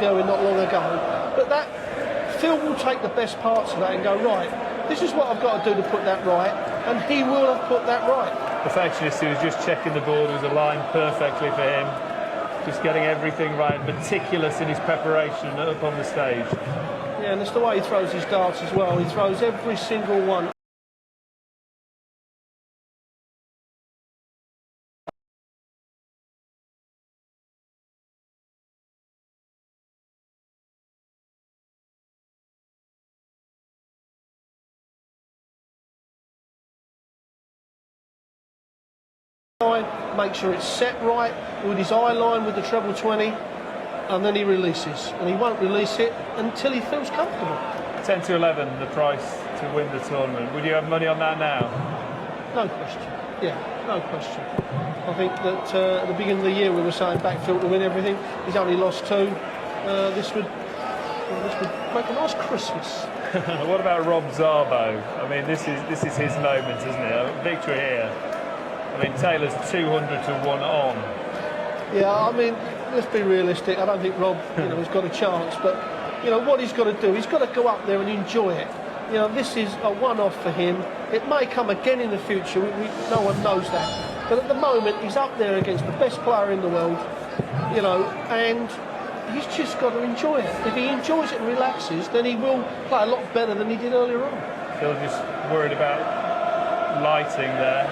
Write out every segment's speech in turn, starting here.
going not long ago. But that Phil will take the best parts of that and go, right, this is what I've got to do to put that right, and he will have put that right. Perfectionist, he was just checking the board, was aligned perfectly for him, just getting everything right, meticulous in his preparation up on the stage. Yeah, and it's the way he throws his darts as well. He throws every single one. Make sure it's set right with his eye line with the treble 20, and then he releases, and he won't release it until he feels comfortable. 10 to 11, the price to win the tournament. Would you have money on that now? No question. Yeah, no question. I think that at the beginning of the year we were saying backfield to win everything. He's only lost 2. This would make a nice Christmas. What about Rob Szabo? I mean, this is his moment, isn't it? A victory here. I mean, Taylor's 200 to 1 on. Yeah, I mean, let's be realistic. I don't think Rob, has got a chance. But, what he's got to do, he's got to go up there and enjoy it. This is a one-off for him. It may come again in the future. No one knows that. But at the moment, he's up there against the best player in the world, and he's just got to enjoy it. If he enjoys it and relaxes, then he will play a lot better than he did earlier on. Phil just worried about lighting there.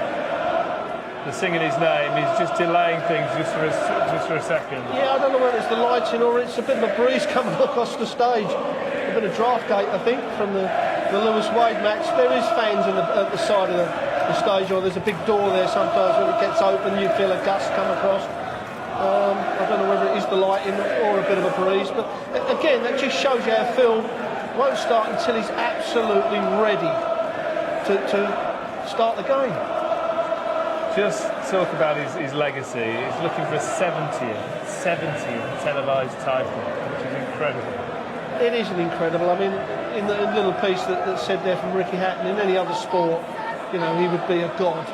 The singing his name, he's just delaying things just for a second. Yeah, I don't know whether it's the lighting or it's a bit of a breeze coming across the stage. A bit of draft gate, I think, from the Lewis Wade match. There is fans at the side of the stage, or there's a big door there sometimes when it gets open, you feel a gust come across. I don't know whether it is the lighting or a bit of a breeze, but again, that just shows you how Phil won't start until he's absolutely ready to start the game. Just talk about his legacy. He's looking for a 70th televised title, which is incredible. It isn't incredible. I mean, in the little piece that said there from Ricky Hatton, in any other sport, he would be a god.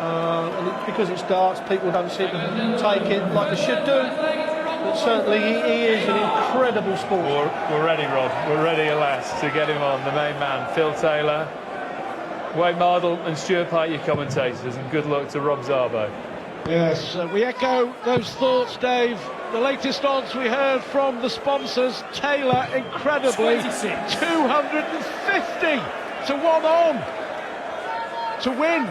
And because it's darts, people don't seem to take it like they should do. But certainly he is an incredible sport. We're ready, Rob. We're ready, alas, to get him on, the main man, Phil Taylor. Wayne Mardle and Stuart Pike, your commentators, and good luck to Rob Szabo. Yes, we echo those thoughts, Dave. The latest odds we heard from the sponsors, Taylor, incredibly, 250 to 1 on to win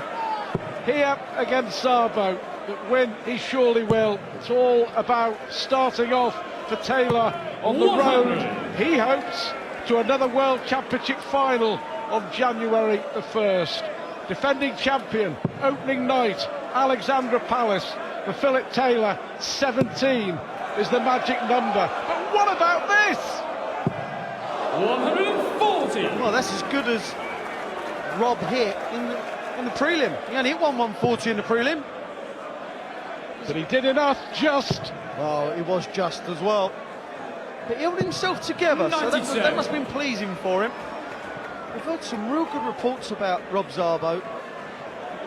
here against Szabo. But win he surely will. It's all about starting off for Taylor on the road. He hopes to another World Championship final on January the 1st. Defending champion, opening night, Alexandra Palace. For Philip Taylor, 17 is the magic number. But what about this? 140. Well, that's as good as Rob hit in the prelim. He only hit 140 in the prelim. But he did enough, just. Well, he was just as well. But he held himself together, so that must have been pleasing for him. We've heard some real good reports about Rob Szabo.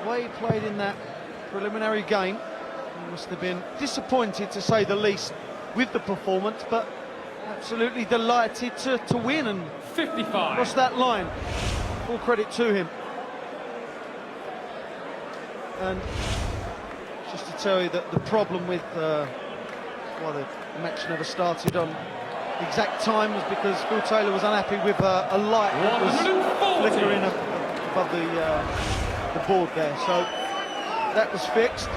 The way he played in that preliminary game, he must have been disappointed, to say the least, with the performance, but absolutely delighted to win and 55. cross that line. Full credit to him. And just to tell you that the problem with the match never started on exact time was because Phil Taylor was unhappy with a light that was flickering above the board there, so that was fixed.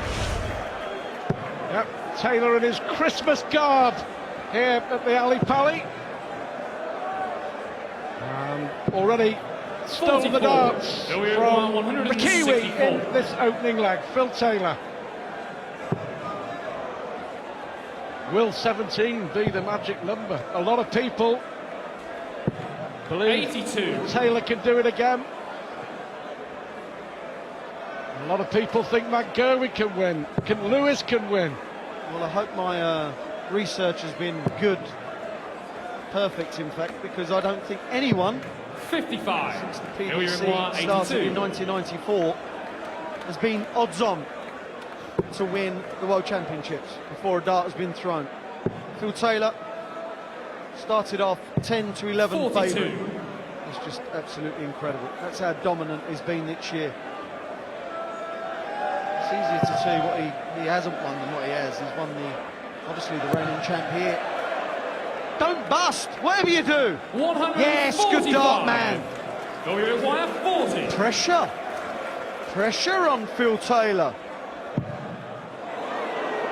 Yep, Taylor in his Christmas garb here at the Ali Pali. Already stolen the darts from the Kiwi in this opening leg, Phil Taylor. Will 17 be the magic number? A lot of people believe 82. Taylor can do it again. A lot of people think McGurwin can win. Lewis can win. Well, I hope my research has been good. Perfect, in fact, because I don't think anyone 55. since the PDC started in 1994 has been odds on to win the World Championships before a dart has been thrown. Phil Taylor started off 10 to 11 42. favourite. It's just absolutely incredible. That's how dominant he's been this year. It's easier to say what he hasn't won than what he has. He's won obviously the reigning champ here. Don't bust, whatever you do. 145. Yes, good dart, man. WY 40. Pressure on Phil Taylor.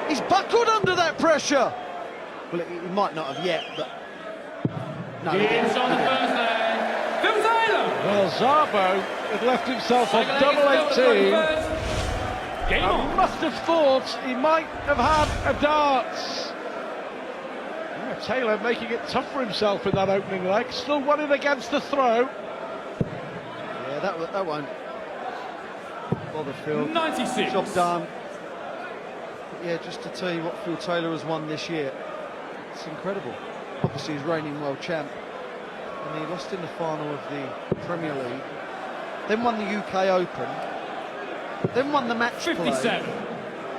He's buckled under that pressure. Well, he might not have yet, but no. It's on the first leg. Phil Taylor. Well, Szabo had left himself on Second leg double is Phil 18. first. Game I on. must have thought he might have had a darts. Yeah, Taylor making it tough for himself in that opening leg. Still running against the throw. Yeah, that won't bother Phil. 96. Job done. But yeah, just to tell you what Phil Taylor has won this year, it's incredible. Obviously, he's reigning world champ, and he lost in the final of the Premier League, then won the UK Open, then won the match play, 57.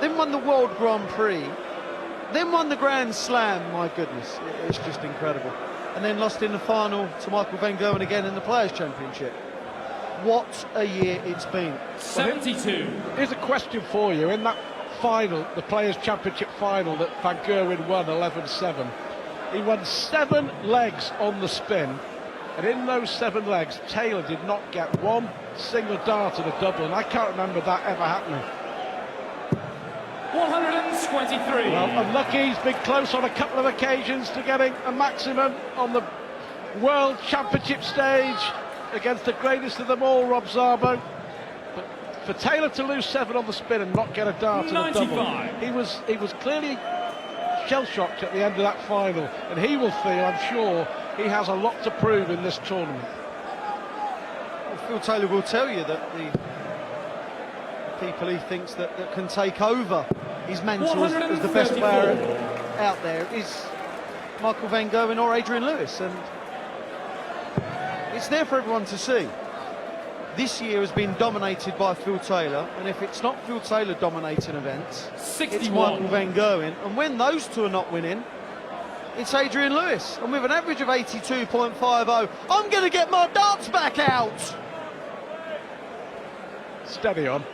then won the World Grand Prix, then won the Grand Slam. My goodness, it's just incredible. And then lost in the final to Michael van Gerwen again in the Players' Championship. What a year it's been. 72. Here's a question for you. In that final, the Players' Championship final that Van Gerwen won 11-7, he won 7 legs on the spin, and in those 7 legs, Taylor did not get one single dart at a double, and I can't remember that ever happening. 123. Well, unlucky, he's been close on a couple of occasions to getting a maximum on the World Championship stage against the greatest of them all, Rob Szabo. But for Taylor to lose 7 on the spin and not get a dart at a double, 95. he was clearly shell-shocked at the end of that final, and he will feel, I'm sure, he has a lot to prove in this tournament. Well, Phil Taylor will tell you that the people he thinks that can take over his mantle as the best player out there is Michael van Gerwen or Adrian Lewis, and it's there for everyone to see. This year has been dominated by Phil Taylor, and if it's not Phil Taylor dominating events, 61. it's Michael van Gerwen, and when those two are not winning, it's Adrian Lewis. And with an average of 82.50, I'm going to get my darts back out. Steady on.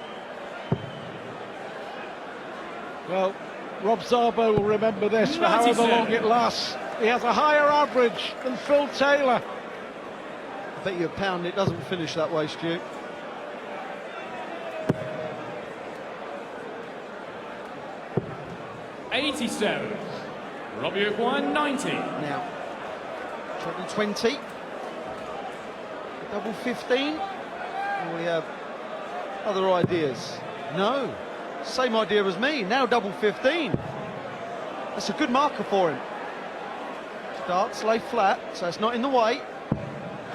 Well, Rob Szabo will remember this for however 97. long it lasts. He has a higher average than Phil Taylor. I bet you £1 it doesn't finish that way, Stu. $87. Robbie O'Quine, 90. Now, treble 20, double 15, or we have other ideas? No, same idea as me, now double 15. That's a good marker for him. Darts lay flat, so it's not in the way.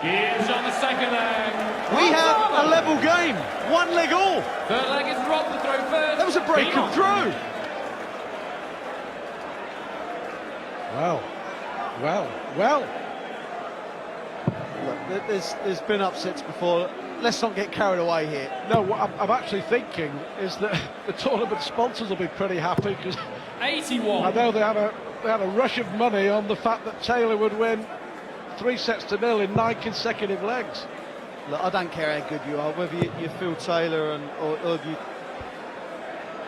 Gibbs on the second leg. We have a level game, 1 leg all. Third leg is Rob to throw first. That was a break Game on. of throw. Well. Look, there's been upsets before. Let's not get carried away here. No, what I'm actually thinking is that the tournament sponsors will be pretty happy, because 81. I know they had a rush of money on the fact that Taylor would win 3-0 in 9 consecutive legs. Look, I don't care how good you are, whether you're Phil Taylor or you,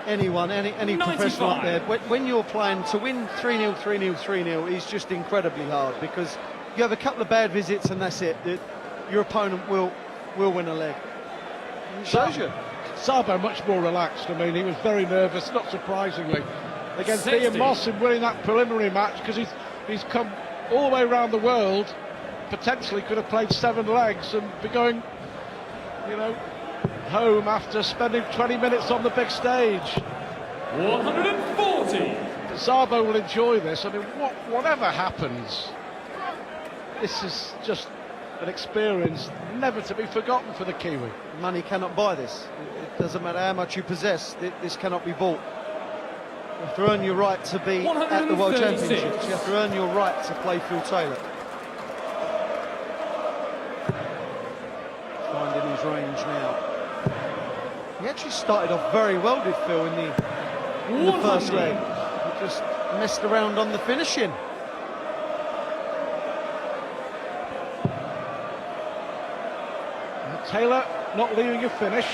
anyone, any 95. professional up there. When you're playing to win 3-0, 3-0, 3-0 is just incredibly hard, because you have a couple of bad visits and that's it. Your opponent will win a leg. And it shows you. Szabo much more relaxed. I mean, he was very nervous, not surprisingly, against 60. Ian Moss in winning that preliminary match, because he's come all the way around the world, potentially could have played 7 legs and be going, home after spending 20 minutes on the big stage. 140. Szabo will enjoy this. I mean, whatever happens, this is just an experience never to be forgotten for the Kiwi. Money cannot buy this. It doesn't matter how much you possess, this cannot be bought. You have to earn your right to be at the World 136. Championships. You have to earn your right to play Phil Taylor. Finding his range now. He actually started off very well, did Phil, in the first leg. He just messed around on the finishing. Taylor not leaving a finish.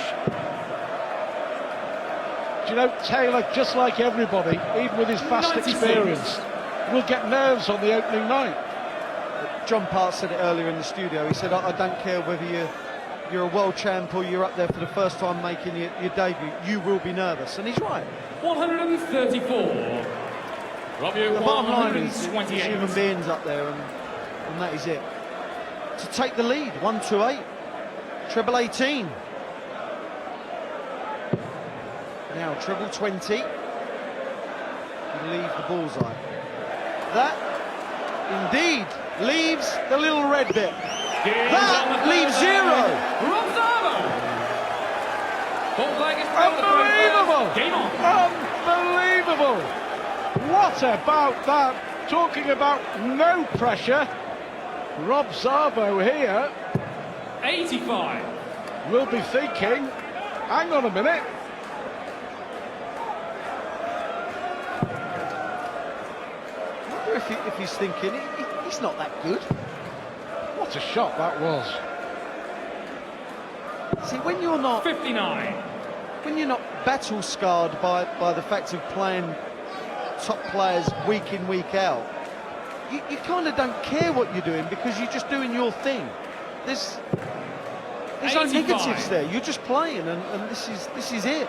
Do you know, Taylor, just like everybody, even with his vast 96. experience, will get nerves on the opening night. John Part said it earlier in the studio. He said, I don't care whether you're a world champ or you're up there for the first time making your debut, you will be nervous. And he's right. 134. Robbie The bottom line is there's 128. human beings up there, and that is it. To take the lead, 128, treble 18. Now treble 20. Leave the bullseye. That indeed leaves the little red bit. That leaves zero. Rob Szabo. Both leg is Unbelievable! Game on. Unbelievable! What about that? Talking about no pressure. Rob Szabo here 85. will be thinking, hang on a minute. I wonder if he's thinking he's not that good. What a shot that was. See, when you're not 59. battle scarred by the fact of playing top players week in, week out, you kind of don't care what you're doing because you're just doing your thing. There's no 85. negatives there. You're just playing, and this is it.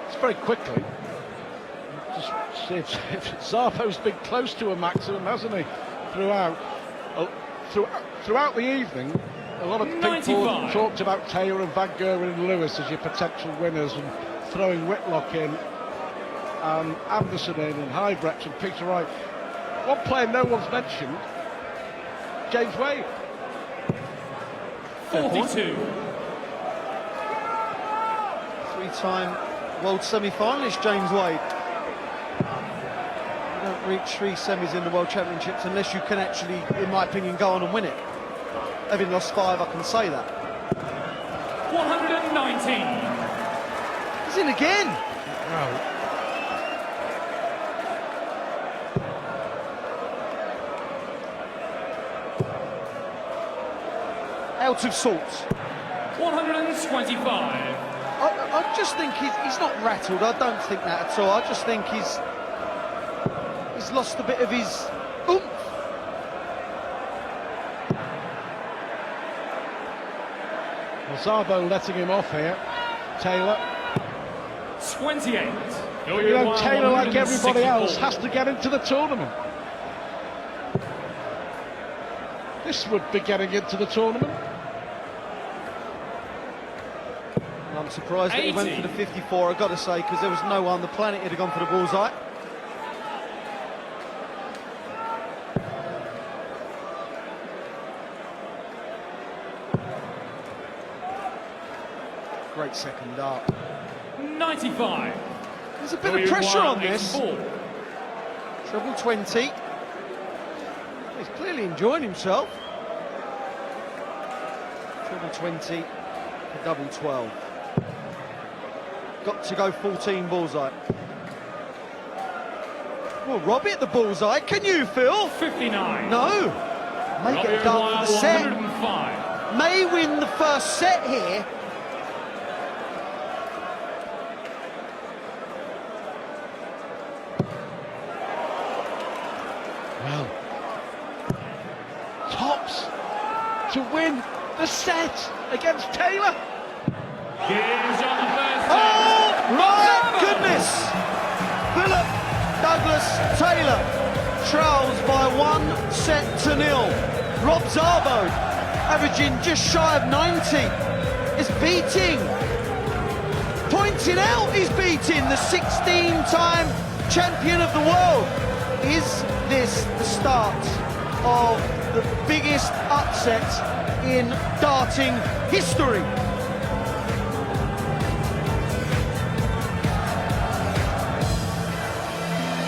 It's very quickly. Just see if Szabo's been close to a maximum, hasn't he? Throughout the evening, a lot of people 95. talked about Taylor and Van Gerwen and Lewis as your potential winners, and throwing Whitlock in, and Anderson in, and Highbrecht and Peter Wright. One player no one's mentioned, James Wade. 42. Three-time world semi-finalist James Wade. You don't reach three semis in the World Championships unless you can actually, in my opinion, go on and win it. Having lost 5, I can say that. 119. He's in again. Out of sorts. 125. I just think he's not rattled. I don't think that at all. I just think he's lost a bit of his oomph. Well, Szabo letting him off here. Taylor. 28. You know, Taylor, like everybody else, has to get into the tournament. This would be getting into the tournament. I'm surprised that he went for the 54, I've got to say, because there was no one on the planet who'd have gone for the bullseye. Great second dart. 95. There's a bit of pressure on this. 84. Treble 20. He's clearly enjoying himself. Treble 20 for double 12. Got to go 14 bullseye. Well, Robbie at the bullseye. Can you, Phil? 59. No. May get done for the set. 105. May win the first set here. Well, tops to win the set against Taylor. Gives on the first Oh, my Szabo. goodness! Philip Douglas Taylor trails by 1-0. Rob Szabo, averaging just shy of 90, is pointing out he's beating the 16-time champion of the world. Is this the start of the biggest upset in darting history?